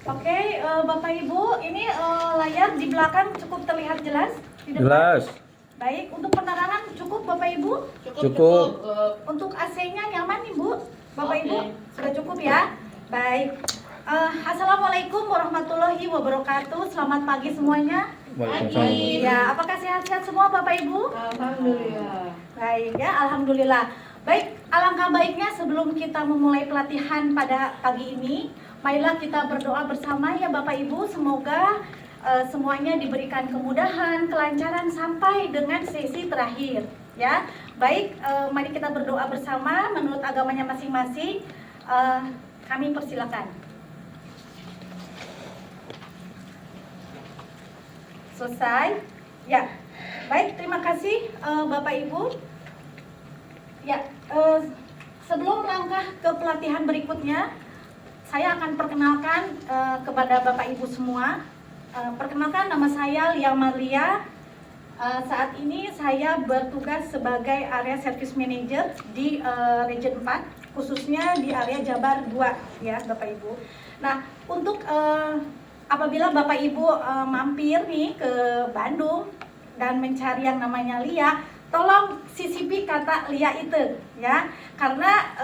Oke, Bapak Ibu, ini layar di belakang cukup terlihat jelas? Di depan? Jelas. Baik, untuk penerangan cukup Bapak Ibu? Cukup. Untuk AC-nya nyaman Ibu? Bapak Oke. Ibu, sudah cukup ya? Baik. Assalamualaikum warahmatullahi wabarakatuh. Selamat pagi semuanya. Waalaikumsalam. Ya, apakah sehat-sehat semua Bapak Ibu? Alhamdulillah. Baik ya, alhamdulillah. Baik, alangkah baiknya sebelum kita memulai pelatihan pada pagi ini, marilah kita berdoa bersama ya Bapak Ibu. Semoga semuanya diberikan kemudahan, kelancaran sampai dengan sesi terakhir ya. Baik, mari kita berdoa bersama menurut agamanya masing-masing. Kami persilakan. Selesai? Ya. Baik, terima kasih Bapak Ibu. Ya, sebelum melangkah ke pelatihan berikutnya, saya akan perkenalkan kepada Bapak Ibu semua. Perkenalkan, nama saya Lia Marlia. Saat ini saya bertugas sebagai Area Service Manager di Region 4, khususnya di area Jabar 2 ya Bapak Ibu. Nah, untuk apabila Bapak Ibu mampir nih ke Bandung dan mencari yang namanya Lia, tolong sisipi kata Lia itu ya, karena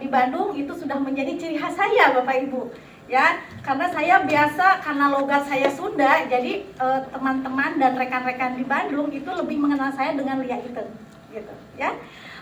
di Bandung itu sudah menjadi ciri khas saya Bapak Ibu ya, karena saya biasa, karena logat saya Sunda, jadi teman-teman dan rekan-rekan di Bandung itu lebih mengenal saya dengan Lia itu gitu ya.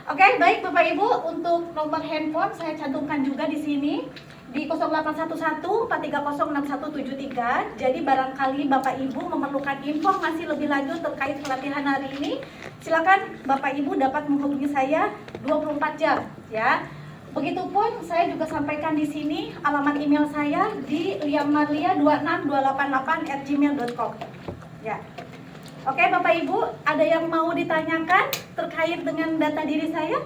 Oke, baik Bapak Ibu, untuk nomor handphone saya cantumkan juga di sini di 0811-4306173. Jadi barangkali Bapak Ibu memerlukan informasi lebih lanjut terkait pelatihan hari ini, silakan Bapak Ibu dapat menghubungi saya 24 jam ya. Begitupun saya juga sampaikan di sini alamat email saya di liamarlia26288@gmail.com ya. Oke Bapak Ibu, ada yang mau ditanyakan terkait dengan data diri saya?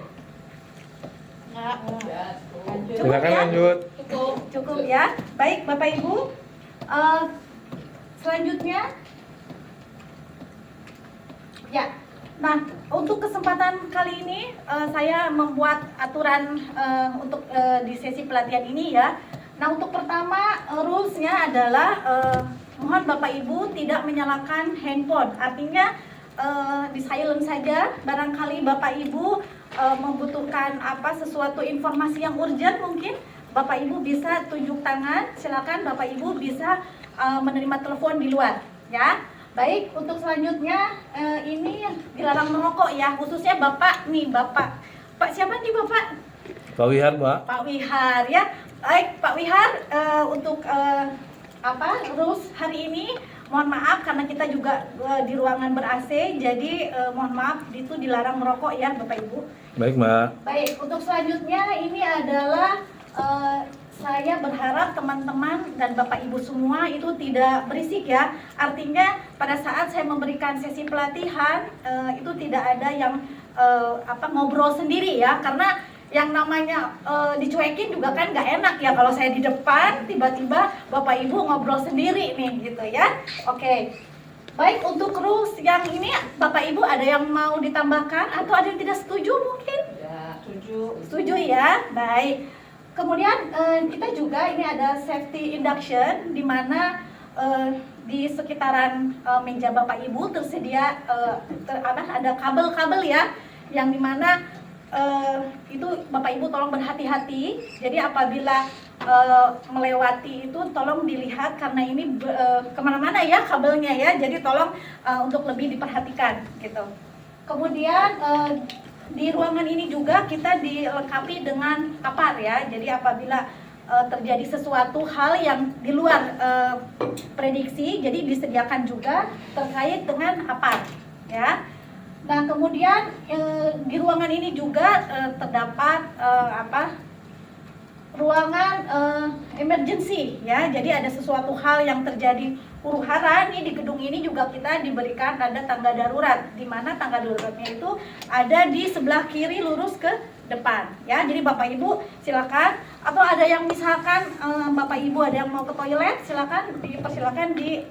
Silakan lanjut. Cukup ya. Baik Bapak Ibu, selanjutnya ya. Nah, untuk kesempatan kali ini saya membuat aturan untuk di sesi pelatihan ini ya. Nah, untuk pertama rules-nya adalah mohon Bapak Ibu tidak menyalakan handphone. Artinya di silent saja. Barangkali Bapak Ibu membutuhkan sesuatu informasi yang urgent, mungkin Bapak Ibu bisa tunjuk tangan. Silakan Bapak Ibu bisa menerima telepon di luar ya. Baik, untuk selanjutnya ini dilarang merokok ya, khususnya Bapak nih, Bapak siapa nih Bapak? Pak Wihar, Mbak. Pak Wihar ya. Baik Pak Wihar, untuk rules hari ini mohon maaf karena kita juga di ruangan ber-AC, jadi mohon maaf itu dilarang merokok ya Bapak Ibu. Baik, Mbak. Baik, untuk selanjutnya ini adalah saya berharap teman-teman dan Bapak Ibu semua itu tidak berisik ya. Artinya pada saat saya memberikan sesi pelatihan itu tidak ada yang ngobrol sendiri ya, karena yang namanya dicuekin juga kan nggak enak ya kalau saya di depan tiba-tiba Bapak Ibu ngobrol sendiri nih gitu ya. Oke. Baik, untuk rules yang ini Bapak Ibu ada yang mau ditambahkan atau ada yang tidak setuju mungkin? Ya, setuju. Setuju ya. Baik. Kemudian kita juga ini ada safety induction, di mana di sekitaran meja Bapak Ibu tersedia ada kabel-kabel ya, yang dimana itu Bapak Ibu tolong berhati-hati. Jadi apabila melewati itu tolong dilihat karena ini kemana-mana ya kabelnya ya. Jadi tolong untuk lebih diperhatikan gitu. Kemudian di ruangan ini juga kita dilengkapi dengan APAR ya. Jadi apabila terjadi sesuatu hal yang di luar prediksi, jadi disediakan juga terkait dengan APAR ya. Nah, kemudian di ruangan ini juga terdapat ruangan emergency ya. Jadi ada sesuatu hal yang terjadi huru-hara nih di gedung ini juga kita diberikan ada tangga darurat, di mana tangga daruratnya itu ada di sebelah kiri lurus ke depan ya. Jadi Bapak Ibu silakan, atau ada yang misalkan Bapak Ibu ada yang mau ke toilet, silakan dipersilakan di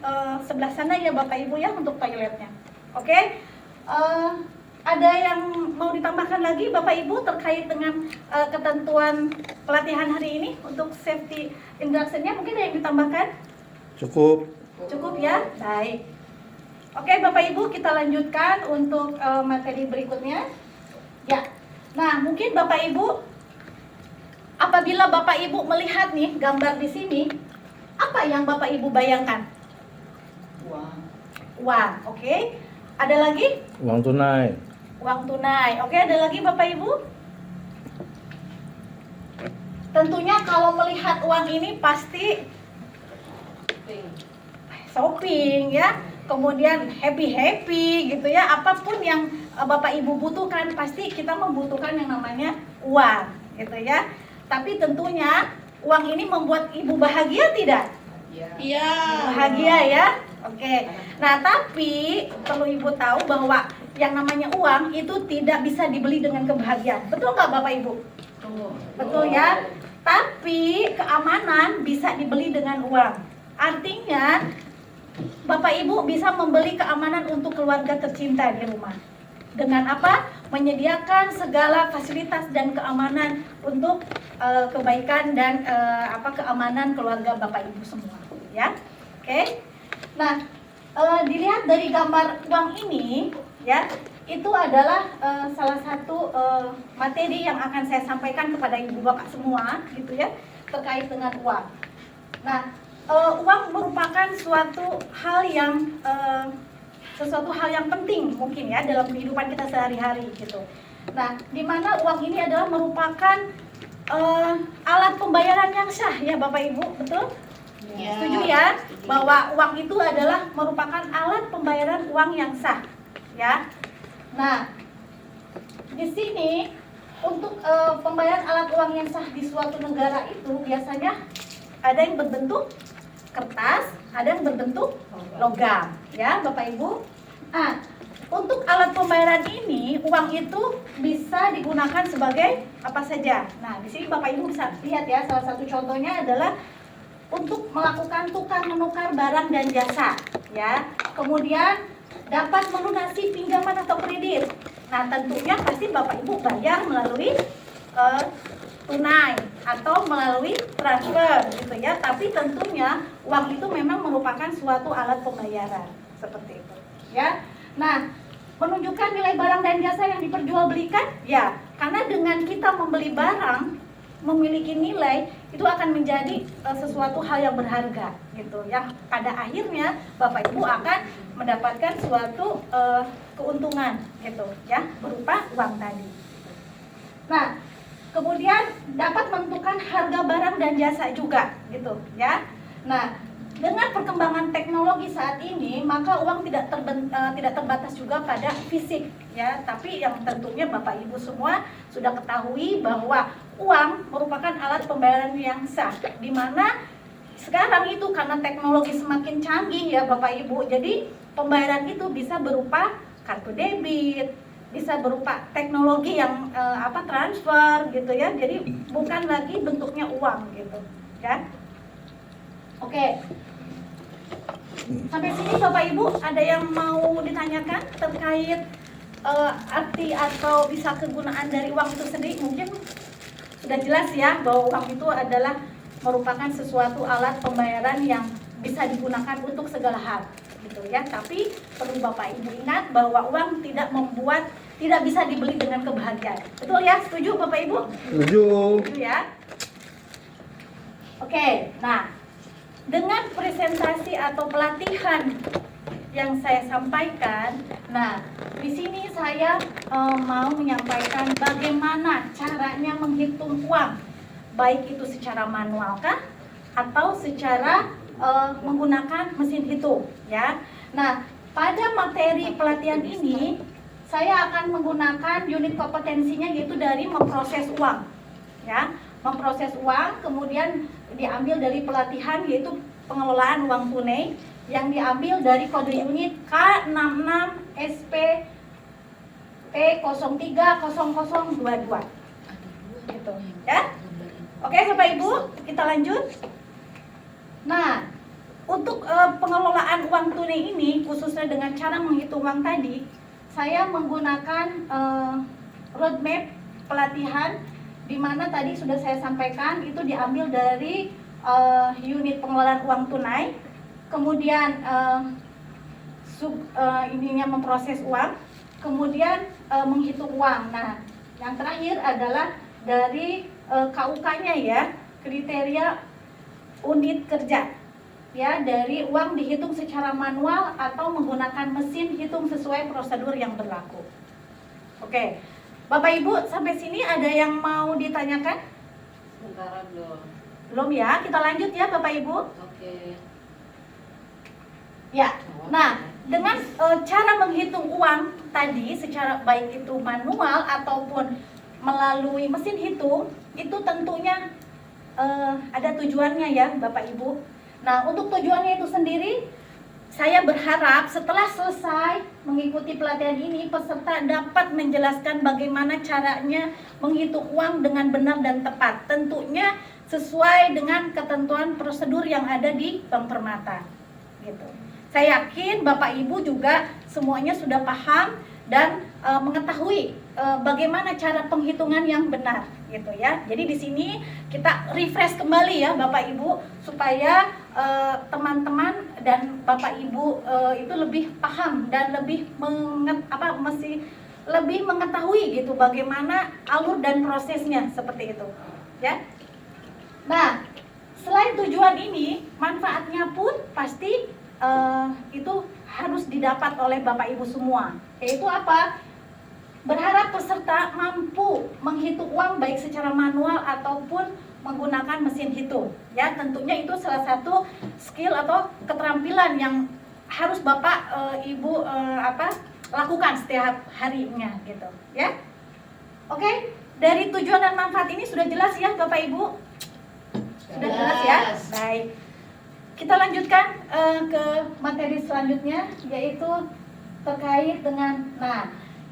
sebelah sana ya Bapak Ibu ya untuk toiletnya. Oke. Ada yang mau ditambahkan lagi Bapak Ibu terkait dengan ketentuan pelatihan hari ini untuk safety induction-nya, mungkin ada yang ditambahkan? Cukup. Cukup ya? Baik. Oke, Bapak Ibu, kita lanjutkan untuk materi berikutnya. Ya. Nah, mungkin Bapak Ibu, apabila Bapak Ibu melihat nih gambar di sini, apa yang Bapak Ibu bayangkan? Uang. Uang, oke. Ada lagi? Uang tunai. Uang tunai. Oke, ada lagi Bapak Ibu? Tentunya kalau melihat uang ini pasti shopping ya, kemudian happy gitu ya, apapun yang Bapak Ibu butuhkan pasti kita membutuhkan yang namanya uang gitu ya. Tapi tentunya uang ini membuat Ibu bahagia tidak? Iya. Bahagia ya. Oke. Nah, tapi perlu Ibu tahu bahwa yang namanya uang itu tidak bisa dibeli dengan kebahagiaan. Betul nggak Bapak Ibu? Betul ya. Tapi keamanan bisa dibeli dengan uang. Artinya Bapak Ibu bisa membeli keamanan untuk keluarga tercinta di rumah. Dengan apa? Menyediakan segala fasilitas dan keamanan untuk kebaikan dan keamanan keluarga Bapak Ibu semua, ya. Oke. Nah, dilihat dari gambar uang ini, ya, itu adalah salah satu materi yang akan saya sampaikan kepada Ibu Bapak semua, gitu ya, terkait dengan uang. Nah, uang merupakan sesuatu hal yang penting mungkin ya dalam kehidupan kita sehari-hari gitu. Nah, di mana uang ini adalah merupakan alat pembayaran yang sah ya Bapak Ibu, betul? Ya. Setuju ya? Bahwa uang itu adalah merupakan alat pembayaran uang yang sah, ya. Nah, di sini untuk pembayaran alat uang yang sah di suatu negara itu biasanya ada yang berbentuk kertas, ada yang berbentuk logam, ya Bapak Ibu. Nah, untuk alat pembayaran ini, uang itu bisa digunakan sebagai apa saja. Nah, di sini Bapak Ibu bisa lihat ya, salah satu contohnya adalah untuk melakukan tukar menukar barang dan jasa, ya. Kemudian dapat melunasi pinjaman atau kredit. Nah, tentunya pasti Bapak Ibu bayar melalui tunai atau melalui transfer gitu ya, tapi tentunya uang itu memang merupakan suatu alat pembayaran seperti itu ya. Nah, menunjukkan nilai barang dan jasa yang diperjualbelikan ya, karena dengan kita membeli barang memiliki nilai itu akan menjadi sesuatu hal yang berharga gitu, yang pada akhirnya Bapak Ibu akan mendapatkan suatu keuntungan gitu ya, berupa uang tadi. Nah, kemudian dapat menentukan harga barang dan jasa juga gitu ya. Nah, dengan perkembangan teknologi saat ini maka uang tidak terbatas juga pada fisik ya, tapi yang tentunya Bapak Ibu semua sudah ketahui bahwa uang merupakan alat pembayaran yang sah, di mana sekarang itu karena teknologi semakin canggih ya Bapak Ibu, jadi pembayaran itu bisa berupa kartu debit, bisa berupa teknologi yang transfer gitu ya, jadi bukan lagi bentuknya uang gitu ya. Oke, sampai sini Bapak Ibu ada yang mau ditanyakan terkait arti atau bisa kegunaan dari uang itu sendiri? Mungkin sudah jelas ya bahwa uang itu adalah merupakan sesuatu alat pembayaran yang bisa digunakan untuk segala hal gitu ya. Tapi perlu Bapak Ibu ingat bahwa uang tidak bisa dibeli dengan kebahagiaan. Betul ya? Setuju Bapak Ibu? Setuju. Setuju ya? Oke, nah dengan presentasi atau pelatihan yang saya sampaikan, nah di sini saya mau menyampaikan bagaimana caranya menghitung uang, baik itu secara manual kah atau secara menggunakan mesin hitung ya. Nah, pada materi pelatihan ini saya akan menggunakan unit kompetensinya yaitu dari memproses uang ya. Memproses uang kemudian diambil dari pelatihan yaitu pengelolaan uang tunai yang diambil dari kode unit K66SP P030022 gitu ya. Oke Bapak Ibu, kita lanjut. Nah, untuk pengelolaan uang tunai ini khususnya dengan cara menghitung uang tadi, saya menggunakan roadmap pelatihan di mana tadi sudah saya sampaikan itu diambil dari unit pengelolaan uang tunai kemudian ininya memproses uang, kemudian menghitung uang. Nah, yang terakhir adalah dari KUK-nya ya, kriteria unit kerja. Ya, dari uang dihitung secara manual atau menggunakan mesin hitung sesuai prosedur yang berlaku. Oke. Bapak Ibu, sampai sini ada yang mau ditanyakan? Sementara belum. Belum ya? Kita lanjut ya Bapak Ibu. Oke. Ya. Nah, dengan cara menghitung uang tadi secara baik itu manual ataupun melalui mesin hitung, itu tentunya ada tujuannya ya Bapak Ibu. Nah, untuk tujuannya itu sendiri, saya berharap setelah selesai mengikuti pelatihan ini, peserta dapat menjelaskan bagaimana caranya menghitung uang dengan benar dan tepat. Tentunya sesuai dengan ketentuan prosedur yang ada di Bank Permata. Gitu. Saya yakin Bapak Ibu juga semuanya sudah paham dan mengetahui bagaimana cara penghitungan yang benar, gitu ya. Jadi di sini kita refresh kembali ya Bapak Ibu supaya teman-teman dan Bapak Ibu itu lebih paham dan lebih lebih mengetahui gitu bagaimana alur dan prosesnya seperti itu, ya. Nah, selain tujuan ini, manfaatnya pun pasti itu harus didapat oleh Bapak Ibu semua. Yaitu apa? Berharap peserta mampu menghitung uang baik secara manual ataupun menggunakan mesin hitung. Ya, tentunya itu salah satu skill atau keterampilan yang harus Bapak Ibu lakukan setiap harinya gitu, ya. Oke, dari tujuan dan manfaat ini sudah jelas ya Bapak Ibu? Sudah jelas ya? Baik. Kita lanjutkan ke materi selanjutnya, yaitu terkait dengan,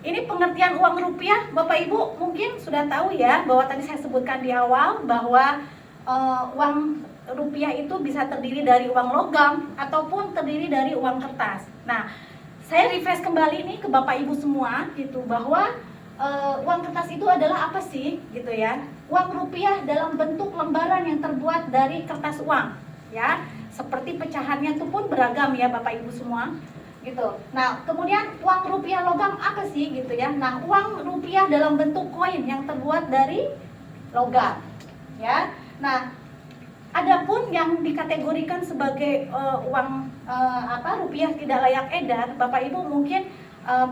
ini pengertian uang rupiah. Bapak Ibu mungkin sudah tahu ya, bahwa tadi saya sebutkan di awal bahwa uang rupiah itu bisa terdiri dari uang logam ataupun terdiri dari uang kertas. Nah, saya refresh kembali nih ke Bapak Ibu semua gitu, bahwa uang kertas itu adalah apa sih gitu ya. Uang rupiah dalam bentuk lembaran yang terbuat dari kertas uang, ya. Seperti pecahannya itu pun beragam ya Bapak Ibu semua gitu. Nah, kemudian uang rupiah logam apa sih gitu ya. Nah, uang rupiah dalam bentuk koin yang terbuat dari logam, ya. Nah, adapun yang dikategorikan sebagai uang rupiah tidak layak edar, Bapak Ibu mungkin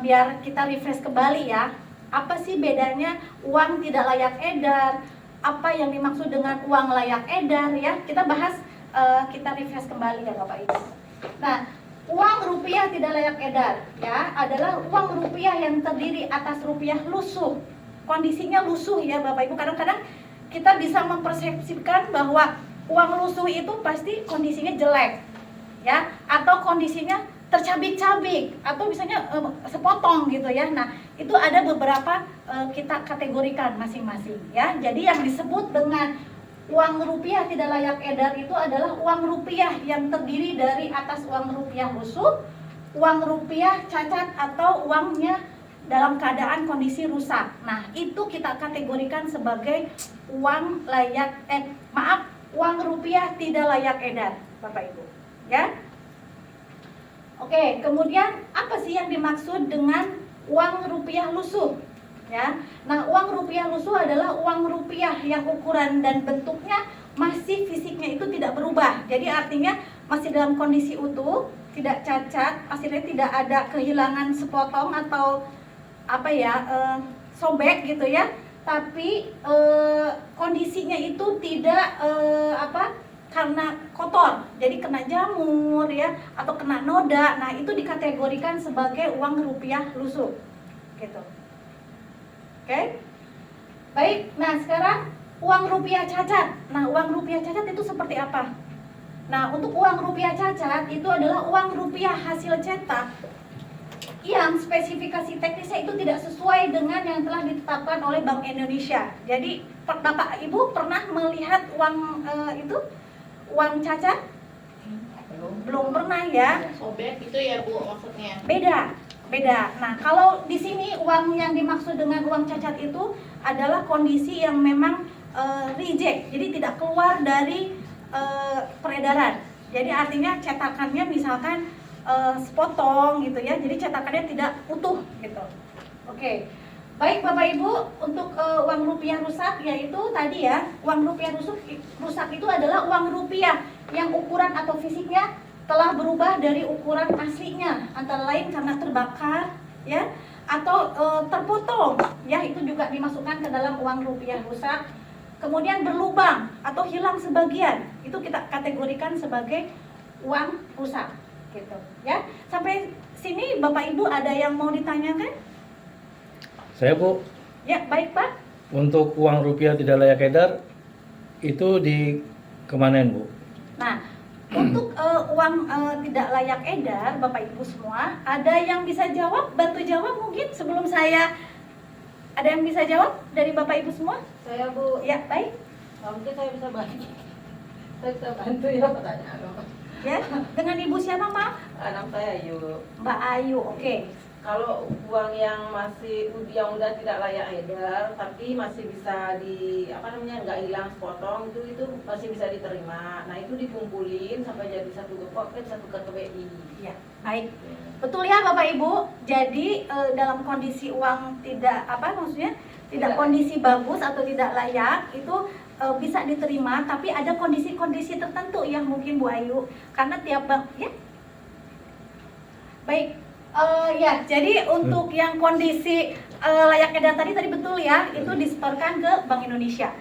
biar kita refresh kembali ya. Apa sih bedanya uang tidak layak edar? Apa yang dimaksud dengan uang layak edar ya? Kita bahas, kita refresh kembali ya Bapak Ibu. Nah, uang rupiah tidak layak edar ya adalah uang rupiah yang terdiri atas rupiah lusuh. Kondisinya lusuh ya Bapak Ibu. Kadang-kadang kita bisa mempersepsikan bahwa uang lusuh itu pasti kondisinya jelek ya, atau kondisinya tercabik-cabik, atau misalnya sepotong gitu ya. Nah, itu ada beberapa kita kategorikan masing-masing ya. Jadi yang disebut dengan uang rupiah tidak layak edar itu adalah uang rupiah yang terdiri dari atas uang rupiah lusuh, uang rupiah cacat, atau uangnya dalam keadaan kondisi rusak. Nah, itu kita kategorikan sebagai uang uang rupiah tidak layak edar, Bapak Ibu. Ya. Oke, kemudian apa sih yang dimaksud dengan uang rupiah lusuh? Ya. Nah, uang rupiah lusuh adalah uang rupiah yang ukuran dan bentuknya masih fisiknya itu tidak berubah. Jadi artinya masih dalam kondisi utuh, tidak cacat, hasilnya tidak ada kehilangan sepotong atau sobek gitu ya. Tapi kondisinya itu tidak karena kotor, jadi kena jamur ya, atau kena noda. Nah, itu dikategorikan sebagai uang rupiah lusuh gitu. Oke. Baik, nah sekarang uang rupiah cacat. Nah, uang rupiah cacat itu seperti apa? Nah, untuk uang rupiah cacat itu adalah uang rupiah hasil cetak yang spesifikasi teknisnya itu tidak sesuai dengan yang telah ditetapkan oleh Bank Indonesia. Jadi, Bapak Ibu pernah melihat uang uang cacat? Belum pernah ya? Sobek itu ya Bu maksudnya? Beda. Nah, kalau di sini uang yang dimaksud dengan uang cacat itu adalah kondisi yang memang reject, jadi tidak keluar dari peredaran. Jadi artinya cetakannya misalkan sepotong gitu ya. Jadi cetakannya tidak utuh gitu. Oke. Baik Bapak Ibu, untuk uang rupiah rusak yaitu tadi ya, uang rupiah rusak itu adalah uang rupiah yang ukuran atau fisiknya telah berubah dari ukuran aslinya, antara lain karena terbakar ya atau terpotong ya, itu juga dimasukkan ke dalam uang rupiah rusak. Kemudian berlubang atau hilang sebagian, itu kita kategorikan sebagai uang rusak gitu ya. Sampai sini Bapak Ibu ada yang mau ditanyakan? Saya Bu, Ya, baik Pak. untuk uang rupiah tidak layak edar itu di kemanain Bu? Nah, untuk uang tidak layak edar, Bapak Ibu semua, ada yang bisa jawab? Bantu jawab mungkin sebelum saya. Ada yang bisa jawab dari Bapak Ibu semua? Saya Bu, Ya, baik. mungkin saya bisa bantu. Saya bisa bantu ya pertanyaan. Ya, dengan Ibu siapa, Maaf? Anak saya yuk. Mbak Ayu, oke. Kalau uang yang udah tidak layak edar, tapi masih bisa nggak hilang sepotong, itu masih bisa diterima. Nah itu dikumpulin sampai jadi satu gepok, satu kartu BI. Ya, baik. Betul ya Bapak Ibu. Jadi dalam kondisi uang tidak tidak kondisi bagus atau tidak layak itu bisa diterima, tapi ada kondisi-kondisi tertentu yang mungkin Bu Ayu, karena tiap bank ya. Baik. Ya, jadi untuk yang kondisi layak edar tadi betul ya, itu disetorkan ke Bank Indonesia.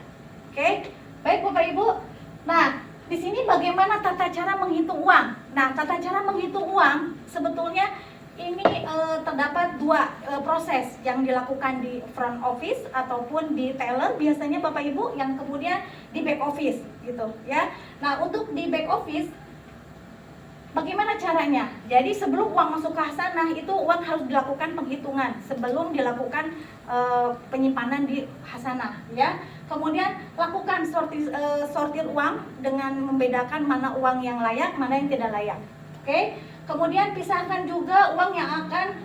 Oke, baik Bapak Ibu. Nah, di sini bagaimana tata cara menghitung uang? Nah, tata cara menghitung uang sebetulnya ini terdapat dua proses yang dilakukan di front office ataupun di teller biasanya Bapak Ibu, yang kemudian di back office gitu ya. Nah, untuk di back office bagaimana caranya? Jadi sebelum uang masuk ke hasanah itu uang harus dilakukan penghitungan sebelum dilakukan penyimpanan di hasanah ya. Kemudian lakukan sortir uang dengan membedakan mana uang yang layak, mana yang tidak layak. Oke. Kemudian pisahkan juga uang yang akan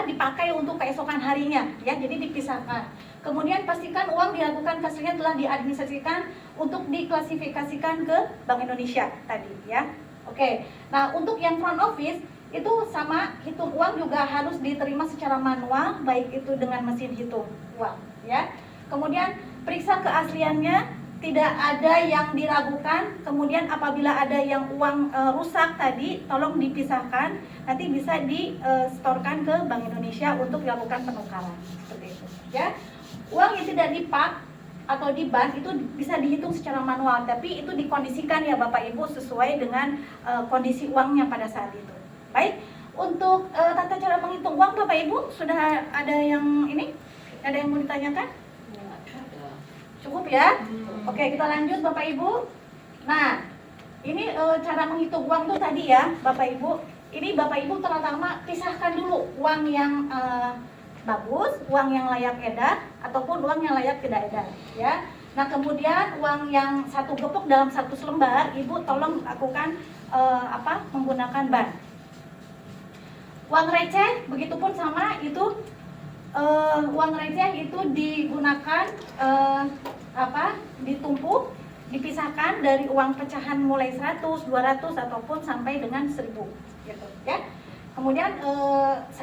dipakai untuk keesokan harinya ya. Jadi dipisahkan. Kemudian pastikan uang dilakukan kasirnya telah diadministrasikan untuk diklasifikasikan ke Bank Indonesia tadi ya. Oke. Nah, untuk yang front office itu sama, hitung uang juga harus diterima secara manual, baik itu dengan mesin hitung uang ya. Kemudian periksa keasliannya, tidak ada yang diragukan. Kemudian apabila ada yang uang rusak tadi, tolong dipisahkan, nanti bisa disetorkan ke Bank Indonesia untuk dilakukan penukaran seperti itu ya. Uang yang tidak dipak atau di bank itu bisa dihitung secara manual, tapi itu dikondisikan ya Bapak Ibu sesuai dengan kondisi uangnya pada saat itu. Baik, untuk tata cara menghitung uang Bapak Ibu sudah ada yang ini? Ada yang mau ditanyakan? Cukup ya? Oke, kita lanjut Bapak Ibu. Nah, ini cara menghitung uang tuh tadi ya Bapak Ibu. Ini Bapak Ibu terutama pisahkan dulu uang yang bagus, uang yang layak edar, ataupun uang yang layak tidak edar ya. Nah, kemudian uang yang satu gepok dalam satu lembar, Ibu tolong lakukan menggunakan ban. Uang receh begitupun sama, itu uang receh itu digunakan ditumpuk, dipisahkan dari uang pecahan mulai 100, 200 ataupun sampai dengan 1000 gitu ya. Kemudian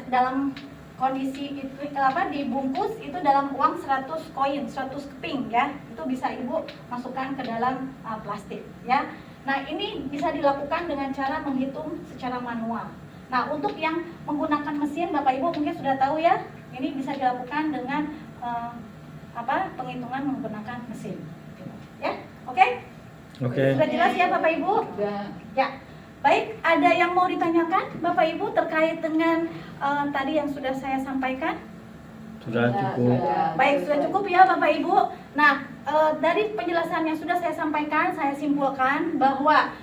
dalam kondisi itu dibungkus itu dalam uang 100 koin, 100 keping ya. Itu bisa Ibu masukkan ke dalam plastik ya. Nah, ini bisa dilakukan dengan cara menghitung secara manual. Nah, untuk yang menggunakan mesin Bapak Ibu mungkin sudah tahu ya. Ini bisa dilakukan dengan penghitungan menggunakan mesin. Ya. Oke? Oke. Sudah jelas ya Bapak Ibu? Ya. Baik, ada yang mau ditanyakan Bapak Ibu terkait dengan tadi yang sudah saya sampaikan? Sudah cukup. Baik, sudah cukup ya Bapak Ibu. Nah, dari penjelasan yang sudah saya sampaikan, saya simpulkan bahwa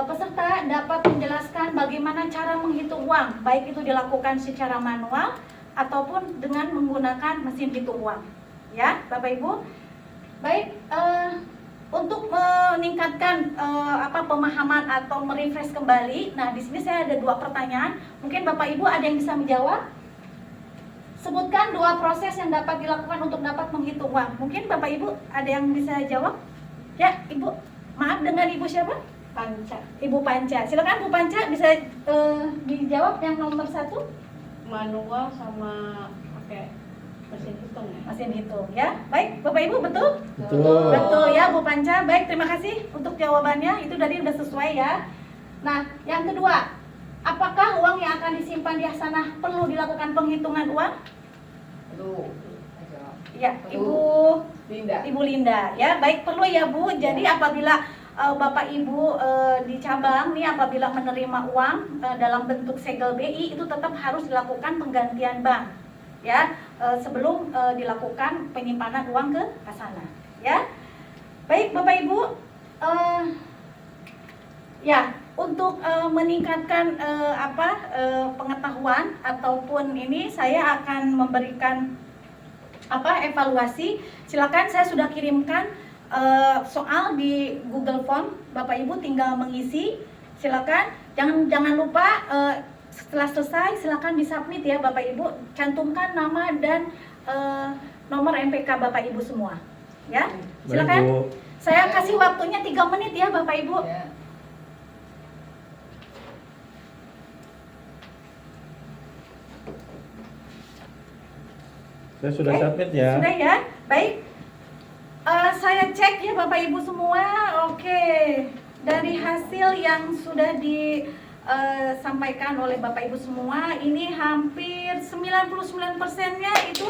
peserta dapat menjelaskan bagaimana cara menghitung uang, baik itu dilakukan secara manual ataupun dengan menggunakan mesin hitung uang. Ya, Bapak Ibu. Baik, untuk meningkatkan pemahaman atau merefresh kembali. Nah, di sini saya ada dua pertanyaan. Mungkin Bapak Ibu ada yang bisa menjawab. Sebutkan dua proses yang dapat dilakukan untuk dapat menghitung uang. Mungkin Bapak Ibu ada yang bisa jawab? Ya, Ibu. Maaf, dengan Ibu siapa? Panca. Ibu Panca. Silakan Bu Panca bisa dijawab yang nomor 1. Manual sama pakai mesin hitung ya. Mesin hitung ya. Baik, Bapak Ibu betul? Betul. Betul ya Bu Panca. Baik, terima kasih untuk jawabannya. Itu tadi udah sesuai ya. Nah, yang kedua, apakah uang yang akan disimpan di Hasanah perlu dilakukan penghitungan uang? Aduh. Ya, Betul. Ibu Linda. Linda ya. Baik, perlu ya Bu. Jadi apabila Bapak Ibu di cabang nih apabila menerima uang dalam bentuk segel BI itu tetap harus dilakukan penggantian bank ya sebelum dilakukan penyimpanan uang ke Hasanah ya. Baik Bapak Ibu ya untuk meningkatkan pengetahuan ataupun ini saya akan memberikan evaluasi. Silakan, saya sudah kirimkan soal di Google Form, Bapak Ibu tinggal mengisi. Silakan, jangan lupa setelah selesai silakan disubmit ya Bapak Ibu, cantumkan nama dan nomor MPK Bapak Ibu semua. Ya, silakan. Baik, Bu. Saya kasih waktunya 3 menit ya Bapak Ibu. Ya. Saya sudah Oke, submit ya. Sudah ya, baik. Saya cek ya Bapak Ibu semua. Oke, dari hasil yang sudah disampaikan oleh Bapak Ibu semua, ini hampir 99%-nya itu.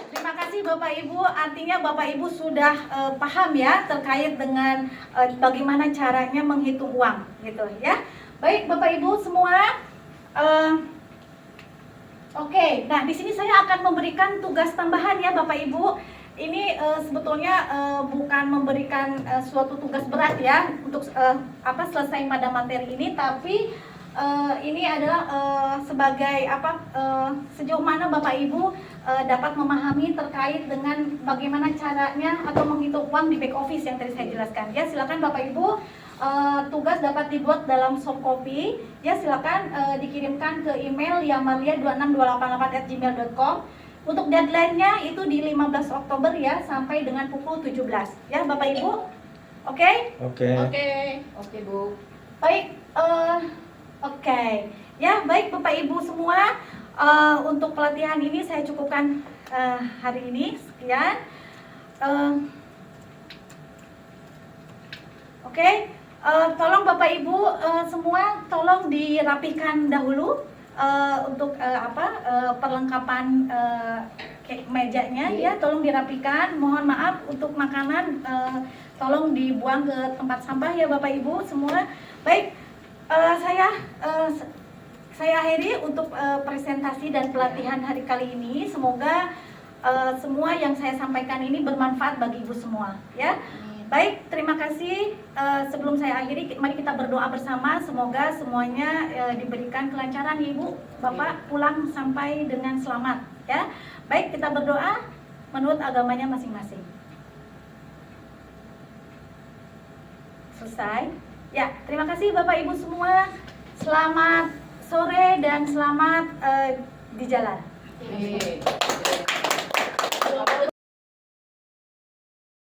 Terima kasih Bapak Ibu. Artinya Bapak Ibu sudah paham ya terkait dengan bagaimana caranya menghitung uang, gitu ya. Baik Bapak Ibu semua. Oke, nah di sini saya akan memberikan tugas tambahan ya Bapak Ibu. Ini sebetulnya bukan memberikan suatu tugas berat ya untuk selesai pada materi ini, tapi ini adalah sebagai sejauh mana Bapak Ibu dapat memahami terkait dengan bagaimana caranya atau menghitung uang di back office yang tadi saya jelaskan. Ya, silakan Bapak Ibu. Tugas dapat dibuat dalam soft copy ya, silakan dikirimkan ke email yamarlia26288@gmail.com. Untuk deadline-nya itu di 15 Oktober ya sampai dengan pukul 17 ya Bapak Ibu. Oke? Oke. Oke Bu. Baik, oke. Ya, baik Bapak Ibu semua, untuk pelatihan ini saya cukupkan hari ini. Sekian. Oke. Tolong Bapak Ibu semua tolong dirapikan dahulu untuk perlengkapan mejanya ya, tolong dirapikan. Mohon maaf untuk makanan tolong dibuang ke tempat sampah ya Bapak Ibu semua. Baik, saya akhiri untuk presentasi dan pelatihan hari kali ini. Semoga semua yang saya sampaikan ini bermanfaat bagi Ibu semua ya. Baik, terima kasih. Sebelum saya akhiri, mari kita berdoa bersama. Semoga semuanya diberikan kelancaran, Ibu, Bapak pulang sampai dengan selamat. Ya, baik, kita berdoa menurut agamanya masing-masing. Selesai. Ya, terima kasih Bapak Ibu semua. Selamat sore dan selamat di jalan. Oke.